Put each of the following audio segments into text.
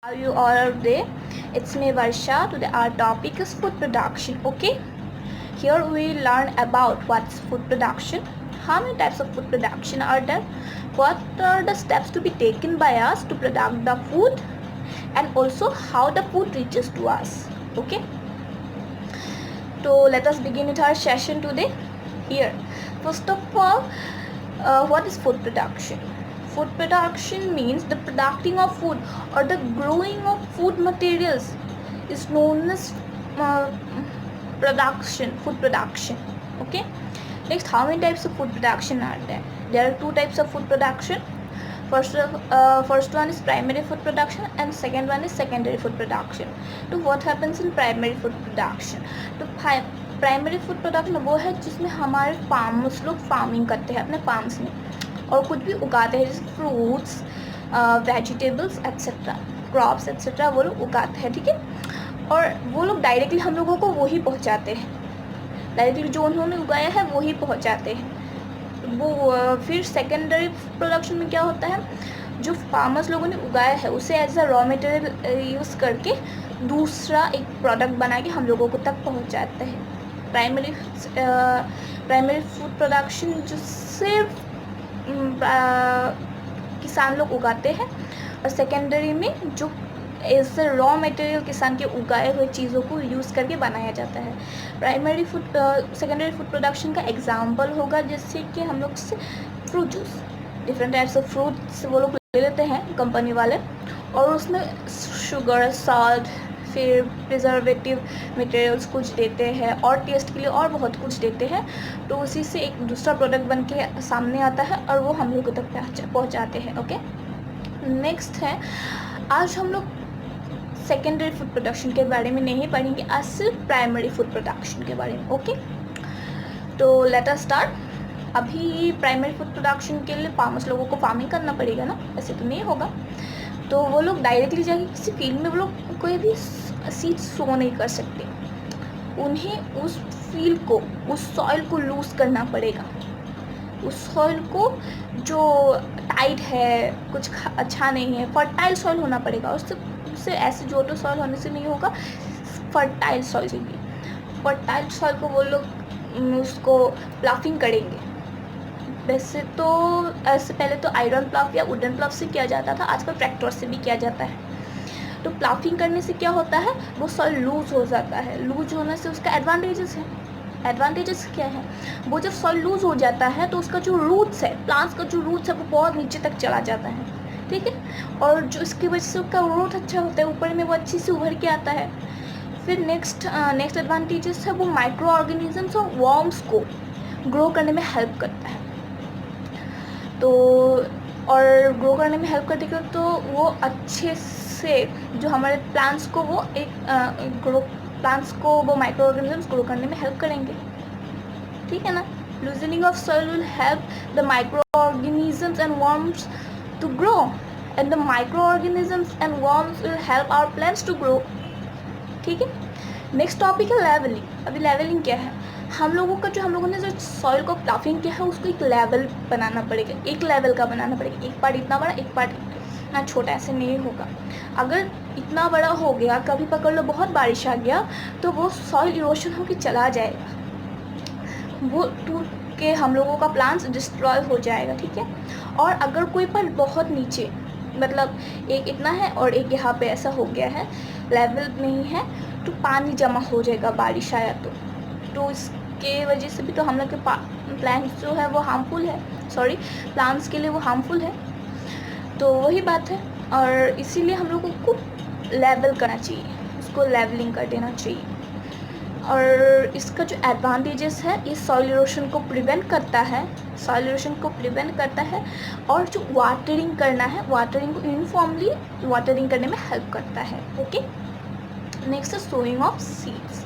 How you all are today? It's me Varsha. Today our topic is food production. Okay, here we learn about what's food production, how many types of food production are there, what are the steps to be taken by us to produce the food, and also how the food reaches to us. Okay, so let us begin with our session today. Here, first of all, what is food production? Food production means the producing of food or the growing of food materials is known as food production. Okay. Next, how many types of food production are there? There are two types of food production. First one is primary food production and second one is secondary food production. तो what happens in primary food production? तो primary food production वो है जिसमें हमारे farmers लोग farming करते हैं अपने फार्म्स में और कुछ भी उगाते हैं, जैसे fruits, vegetables etcetera, crops etcetera वो लोग उगाते हैं. ठीक है, और वो लोग डायरेक्टली हम लोगों को वही पहुंचाते हैं. डायरेक्टली जो उन्होंने उगाया है वही पहुंचाते हैं. वो फिर सेकेंडरी प्रोडक्शन में क्या होता है, जो फार्मर्स लोगों ने उगाया है उसे as a raw material use करके दूसरा एक प्रोडक्ट बना के हम लोगों को तक पहुंचाते हैं. प्राइमरी फूड प्रोडक्शन जो सिर्फ किसान लोग उगाते हैं, और सेकेंडरी में जो एज रॉ मटेरियल किसान के उगाए हुए चीज़ों को यूज़ करके बनाया जाता है. सेकेंडरी फूड प्रोडक्शन का एग्जांपल होगा जैसे कि हम लोग से fruit juice, different types of fruits वो लोग ले लेते हैं कंपनी वाले, और उसमें शुगर, सॉल्ट, फिर प्रिजर्वेटिव मटेरियल्स कुछ देते हैं और टेस्ट के लिए और बहुत कुछ देते हैं. तो उसी से एक दूसरा प्रोडक्ट बन के सामने आता है और वो हम लोगों तक पहुंचाते हैं. ओके, नेक्स्ट है, आज हम लोग सेकेंडरी फूड प्रोडक्शन के बारे में नहीं पढ़ेंगे, आज सिर्फ प्राइमरी फूड प्रोडक्शन के बारे में. ओके, तो लेट अस स्टार्ट. अभी प्राइमरी फूड प्रोडक्शन के लिए फार्मर्स लोगों को फार्मिंग करना पड़ेगा ना, ऐसे तो नहीं होगा. तो वो लोग डायरेक्टली जाके किसी फील्ड में वो लोग कोई भी सीड सो नहीं कर सकते. उन्हें उस फील्ड को, उस सॉइल को लूज़ करना पड़ेगा. उस सॉइल को जो टाइट है, कुछ अच्छा नहीं है, फर्टाइल सॉइल होना पड़ेगा. उससे ऐसे जोटो सॉइल होने से नहीं होगा, फर्टाइल सॉइल चाहिए. फर्टाइल सॉइल को वो लोग उसको प्लाफिंग करेंगे. वैसे तो ऐसे पहले तो आयरन प्लाफ या वुडन प्लाफ से किया जाता था, आजकल ट्रैक्टर से भी किया जाता है. तो प्लाफिंग करने से क्या होता है, वो सॉइल लूज हो जाता है. लूज होने से उसका एडवांटेजेस है. एडवांटेजेस क्या है, वो जब सॉइल लूज हो जाता है तो उसका जो रूट्स है, प्लांट्स का जो रूट्स है वो बहुत नीचे तक चला जाता है. ठीक है, और जो इसकी वजह से उसका रूट अच्छा होता है, ऊपर में वो अच्छी से उभर के आता है. फिर नेक्स्ट एडवांटेजेस है, वो माइक्रो ऑर्गेनिजम्स और वर्म्स को ग्रो करने में हेल्प करता है. तो और ग्रो करने में हेल्प करते तो वो अच्छे से जो हमारे प्लांट्स को वो वो माइक्रो ऑर्गेनिजम्स ग्रो करने में हेल्प करेंगे. ठीक है ना. Loosening of soil will help the micro organisms and worms to grow, and the micro organisms and worms will help our plants to grow. ठीक है. नेक्स्ट टॉपिक है लेवलिंग. अभी लेवलिंग क्या है, हम लोगों ने जो सॉइल को प्लाफिंग किया है उसको एक लेवल बनाना पड़ेगा, एक लेवल का बनाना पड़ेगा. एक पार्ट इतना बड़ा, एक पार्ट इतना छोटा, ऐसे नहीं होगा. अगर इतना बड़ा हो गया, कभी पकड़ लो बहुत बारिश आ गया, तो वो सॉइल इरोशन होकर चला जाएगा, वो टूट के हम लोगों का प्लांट्स डिस्ट्रॉय हो जाएगा. ठीक है. और अगर कोई पार्ट बहुत नीचे, मतलब एक इतना है और एक यहाँ पे ऐसा हो गया है, लेवल नहीं है, तो पानी जमा हो जाएगा बारिश आया तो इसके वजह से भी तो हम लोग के प्लांट्स जो है वो हार्मफुल है, प्लांट्स के लिए वो हार्मफुल है. तो वही बात है, और इसीलिए हम लोगों को लेवल करना चाहिए, उसको लेवलिंग कर देना चाहिए. और इसका जो एडवांटेजेस है, ये सॉइल इरोशन को प्रिवेंट करता है, और जो वाटरिंग करना है, वाटरिंग को यूनिफॉर्मली वाटरिंग करने में हेल्प करता है. ओके. नेक्स्ट है सोइंग ऑफ सीड्स.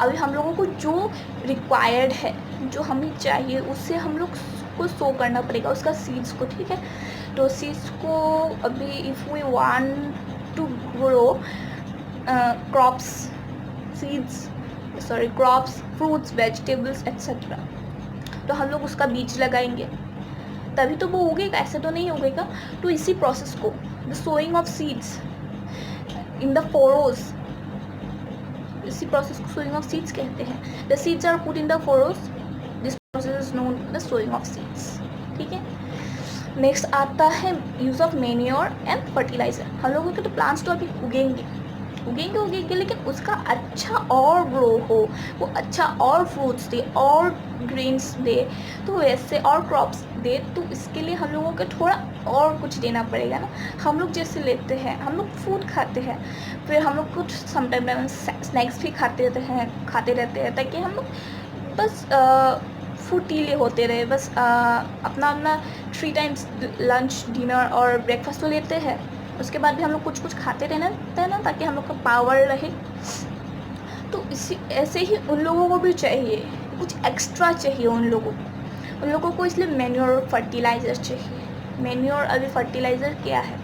अभी हम लोगों को जो रिक्वायर्ड है, जो हमें चाहिए, उससे हम लोग को सो करना पड़ेगा उसका सीड्स को. ठीक है. तो सीड्स को अभी if we want to grow crops, fruits, vegetables etcetera, तो हम लोग उसका बीज लगाएंगे. तभी तो वो उगेगा, ऐसे तो नहीं उगेगा. तो इसी प्रोसेस को the sowing of seeds in the furrows, इसी प्रोसेस को सोइंग ऑफ सीड्स कहते हैं। The seeds are put in the furrows, this process is known the sowing of seeds. ठीक है, नेक्स्ट आता है use of manure and fertiliser. हम लोगों के तो प्लांट्स तो अभी उगेंगे, लेकिन उसका अच्छा और ग्रो हो, वो अच्छा और फ्रूट्स दे और ग्रेन्स दे, तो वैसे और क्रॉप्स दे, तो इसके लिए हम लोगों को थोड़ा और कुछ देना पड़ेगा ना। हम लोग जैसे लेते हैं, हम लोग फूड खाते हैं, फिर हम लोग कुछ समटाइम स्नैक्स भी खाते रहते हैं ताकि हम लोग बस फुर्तीले होते रहे, बस अपना 3 टाइम्स लंच, डिनर और ब्रेकफास्ट तो लेते हैं, उसके बाद भी हम लोग कुछ खाते रहना है ना, ताकि हम लोग का पावर रहे। तो इसी ऐसे ही उन लोगों को भी चाहिए, कुछ एक्स्ट्रा चाहिए उन लोगों को, इसलिए मैन्योर और फर्टिलाइज़र चाहिए। मैन्योर अभी फर्टिलाइज़र क्या है?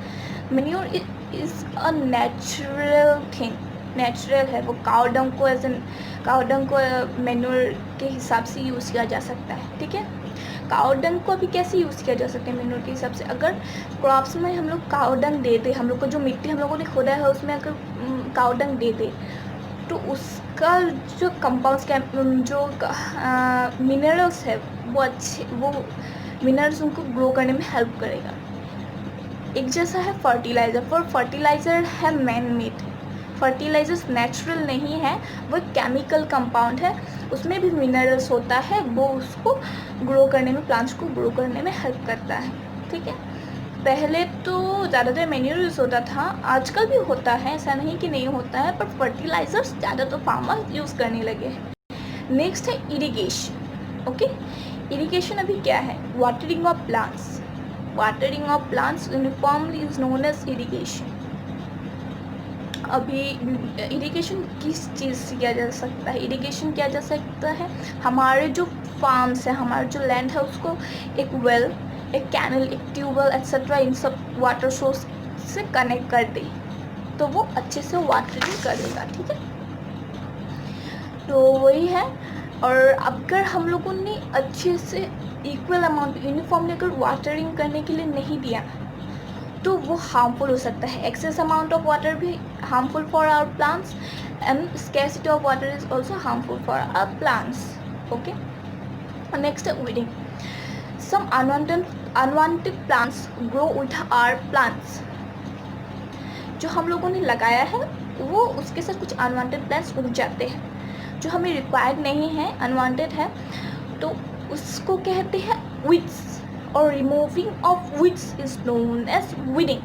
Manure is a natural thing, natural है वो। काउडंग को मैन्योर के हिसाब से यूज़ किया जा सकता है। ठीक है, काउडंग को अभी कैसे यूज़ किया जा सकता है मैन्योर के हिसाब से? अगर क्रॉप्स में हम लोग काउडंग दे दे, हम लोग को जो मिट्टी हम लोगों ने खोदा है उसमें अगर काउडंग दे दे, तो उसका जो कंपाउंड्स जो मिनरल्स है वो मिनरल्स उनको ग्रो करने में हेल्प करेगा। एक जैसा है फर्टिलाइज़र, पर फर्टिलाइज़र है मैन मेड, फर्टिलाइजर्स नेचुरल नहीं है, वो केमिकल कंपाउंड है, उसमें भी मिनरल्स होता है, वो उसको ग्रो करने में, प्लांट्स को ग्रो करने में हेल्प करता है। ठीक है, पहले तो ज़्यादातर मैन्योर यूज़ होता था, आजकल भी होता है, ऐसा नहीं कि नहीं होता है, पर फर्टिलाइजर्स ज़्यादा तो फार्मर यूज़ करने लगे हैं। नेक्स्ट है इरिगेशन। ओके, इरिगेशन अभी क्या है? Watering of plants. Watering of plants uniformly is known as irrigation. अभी इरिगेशन किस चीज़ से किया जा सकता है? इरिगेशन किया जा सकता है हमारे जो फार्म्स है, हमारा जो लैंड है, उसको एक वेल, एक कैनल, एक ट्यूबवेल एक्सेट्रा इन सब वाटर सोर्स से कनेक्ट कर दे, तो वो अच्छे से वाटरिंग करेगा। ठीक है, तो वही है। और अगर हम लोगों ने अच्छे से इक्वल अमाउंट यूनिफॉर्मली अगर वाटरिंग करने के लिए नहीं दिया, तो वो हार्मफुल हो सकता है। एक्सेस अमाउंट ऑफ वाटर भी harmful for our plants and scarcity of water is also harmful for our plants. Okay, next है weeding. Some unwanted plants grow with our plants. जो हम लोगों ने लगाया है वो उसके साथ कुछ अनवांटेड प्लांट्स उग जाते हैं, जो हमें रिक्वायर्ड नहीं है, अनवांटेड है, तो उसको कहते हैं वीड्स, और removing of weeds is known as weeding.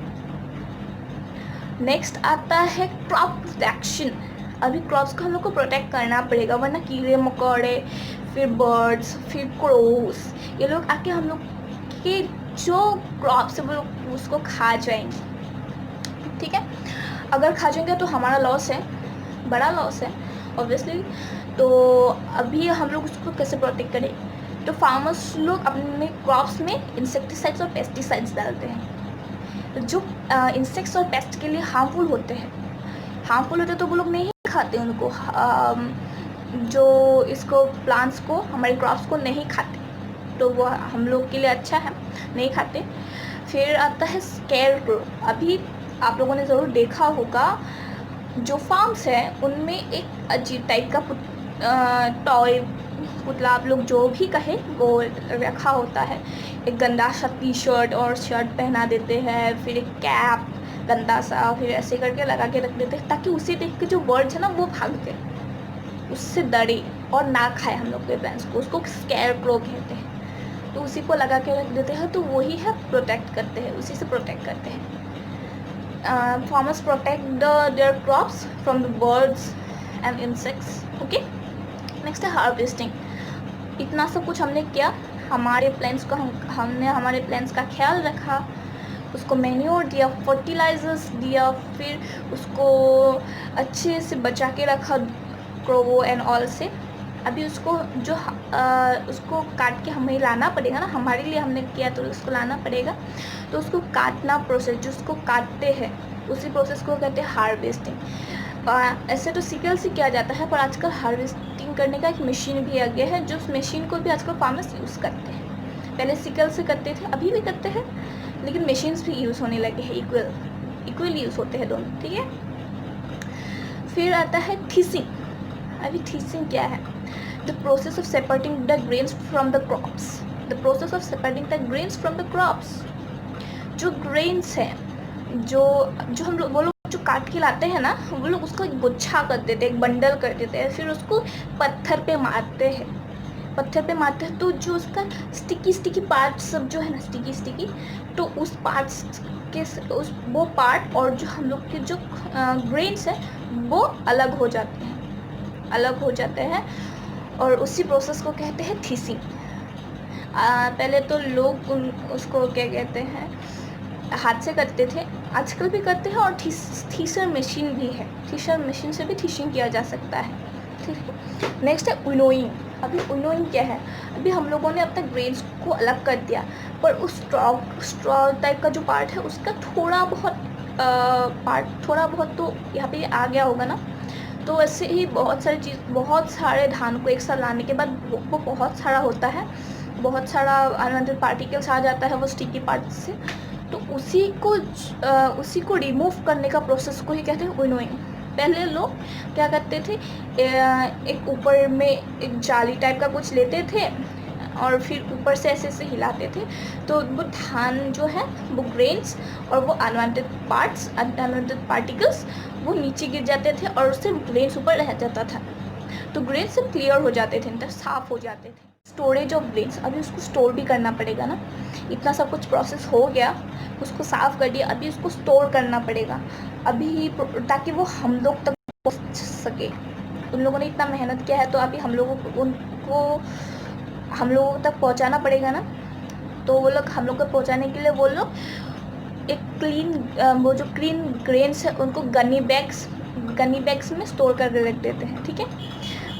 Next आता है क्रॉप प्रोटेक्शन। अभी क्रॉप्स को हम लोग को प्रोटेक्ट करना पड़ेगा, वरना कीड़े मकोड़े, फिर बर्ड्स, फिर क्रोस, ये लोग आके हम लोग के जो क्रॉप्स है वो उसको खा जाएंगे। ठीक है, अगर खा जाएंगे तो हमारा लॉस है, बड़ा लॉस है ऑब्वियसली। तो अभी हम लोग उसको कैसे प्रोटेक्ट करें? तो फार्मर्स लोग अपने क्रॉप्स में इंसेक्टिसाइड्स और पेस्टिसाइड्स डालते हैं, जो इंसेक्ट्स और पेस्ट के लिए हार्मफुल होते हैं, तो वो लोग नहीं खाते उनको, जो इसको प्लांट्स को, हमारे क्रॉप्स को नहीं खाते, तो वो हम लोग के लिए अच्छा है, नहीं खाते। फिर आता है स्केरक्रो। अभी आप लोगों ने ज़रूर देखा होगा, जो फार्म्स हैं उनमें एक अजीब टाइप का टॉय, पुतला, आप लोग जो भी कहे, वो रखा होता है। एक गंदा सा टी शर्ट और शर्ट पहना देते हैं, फिर एक कैप गंदा सा, फिर ऐसे करके लगा के रख देते हैं, ताकि उसे देख के जो बर्ड्स है ना वो भागते, उससे डरे और ना खाए हम लोग के प्लांट्स को। उसको स्केरक्रो कहते हैं। तो उसी को लगा के रख देते हैं, तो वही है प्रोटेक्ट करते हैं, उसी से प्रोटेक्ट करते हैं। Farmers protect their crops from the birds and insects. Okay, next है हार्वेस्टिंग। इतना सब कुछ हमने किया, हमारे प्लांट्स को हमने हमारे प्लांट्स का ख्याल रखा, उसको मैन्योर दिया, फर्टिलाइजर्स दिया, फिर उसको अच्छे से बचा के रखा क्रोवो एंड ऑल से। अभी उसको उसको काट के हमें लाना पड़ेगा ना, हमारे लिए हमने किया तो उसको लाना पड़ेगा, तो उसको काटना प्रोसेस, जो उसको काटते हैं उसी प्रोसेस को कहते हैं हार्वेस्टिंग। ऐसे तो सिकल से किया जाता है, पर आजकल हार्वेस्टिंग करने का एक मशीन भी आ गया है, जो उस मशीन को भी आजकल फार्मर्स यूज़ करते हैं। पहले सिकल से करते थे, अभी भी करते हैं, लेकिन मशीन्स भी यूज़ होने लगे हैं, इक्वल यूज़ होते हैं दोनों। ठीक है, फिर आता है थीसिंग। अभी थीसिंग क्या है? The process of separating the grains from the crops. The process of separating the grains from the crops. जो ग्रेन्स हैं, जो जो हम लोग, वो लोग जो काट के लाते हैं ना, वो लोग उसको एक गुच्छा कर देते हैं, एक बंडल कर देते हैं, फिर उसको पत्थर पे मारते हैं। पत्थर पे मारते हैं तो जो उसका स्टिकी पार्ट सब जो है ना, स्टिकी, तो उस पार्ट्स के उस वो पार्ट और जो हम लोग के जो ग्रेन्स है वो अलग हो जाते हैं और उसी प्रोसेस को कहते हैं थीसिंग। पहले तो लोग उसको क्या कहते हैं, हाथ से करते थे, आजकल भी करते हैं, और थीसर मशीन भी है। थीसर मशीन से भी थीसिंग किया जा सकता है। ठीक है, नेक्स्ट है विनोइंग। अभी विनोइंग क्या है? अभी हम लोगों ने अपने ग्रेन्स को अलग कर दिया, पर उस स्ट्रॉ टाइप का जो पार्ट है उसका थोड़ा बहुत तो यहाँ पे आ गया होगा ना। तो ऐसे ही बहुत सारे धान को एक साथ लाने के बाद वो बहुत सारा होता है, बहुत सारा अनवांटेड पार्टिकल्स आ जाता है वो स्टिकी पार्ट से। तो उसी को रिमूव करने का प्रोसेस को ही कहते हैं विनोइंग। पहले लोग क्या करते थे, एक ऊपर में एक जाली टाइप का कुछ लेते थे और फिर ऊपर से ऐसे हिलाते थे, तो वो धान जो है, वो ग्रेन्स और वो अनवांटेड पार्टिकल्स वो नीचे गिर जाते थे और उससे ग्रेन्स ऊपर रह जाता था। तो ग्रेन्स सब क्लियर हो जाते थे, मतलब साफ़ हो जाते थे। स्टोरेज ऑफ ग्रेन्स, अभी उसको स्टोर भी करना पड़ेगा ना। इतना सब कुछ प्रोसेस हो गया, उसको साफ़ कर दिया, अभी उसको स्टोर करना पड़ेगा अभी, ताकि वो हम लोग तक पहुँच सके। उन लोगों ने इतना मेहनत किया है, तो अभी हम लोगों तक पहुँचाना पड़ेगा ना। तो वो लोग हम लोग को पहुँचाने के लिए वो लोग एक वो जो क्लीन ग्रेन्स है उनको गनी बैग्स में स्टोर करके रख देते हैं। ठीक है,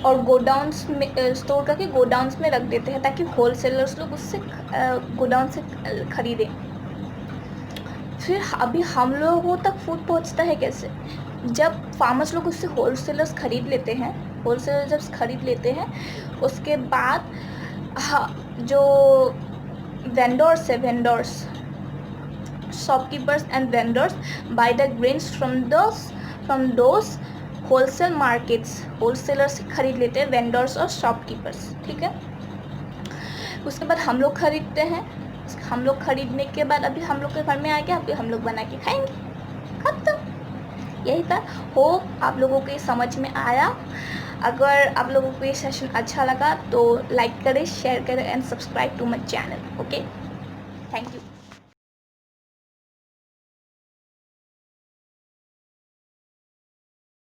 और गोडाउन्स में स्टोर करके गोडाउन्स में रख देते हैं, ताकि होलसेलर्स लोग उससे गोडाउन से खरीदें। फिर अभी हम लोगों तक फूड पहुंचता है कैसे? जब फार्मर्स लोग उससे होलसेलर खरीद लेते हैं, उसके बाद जो vendors, shopkeepers and vendors by the grains from those wholesale markets. Wholesaler से खरीद लेते हैं वेंडर्स और शॉपकीपर्स। ठीक है, उसके बाद हम लोग खरीदते हैं। हम लोग खरीदने के बाद अभी हम लोग के घर में आ गया, अभी हम लोग बना के खाएंगे, खत्म। यही था। होप आप लोगों को समझ में आया। अगर आप लोगों को ये सेशन अच्छा लगा तो लाइक करें, शेयर करें and subscribe to my channel. Okay, thank you.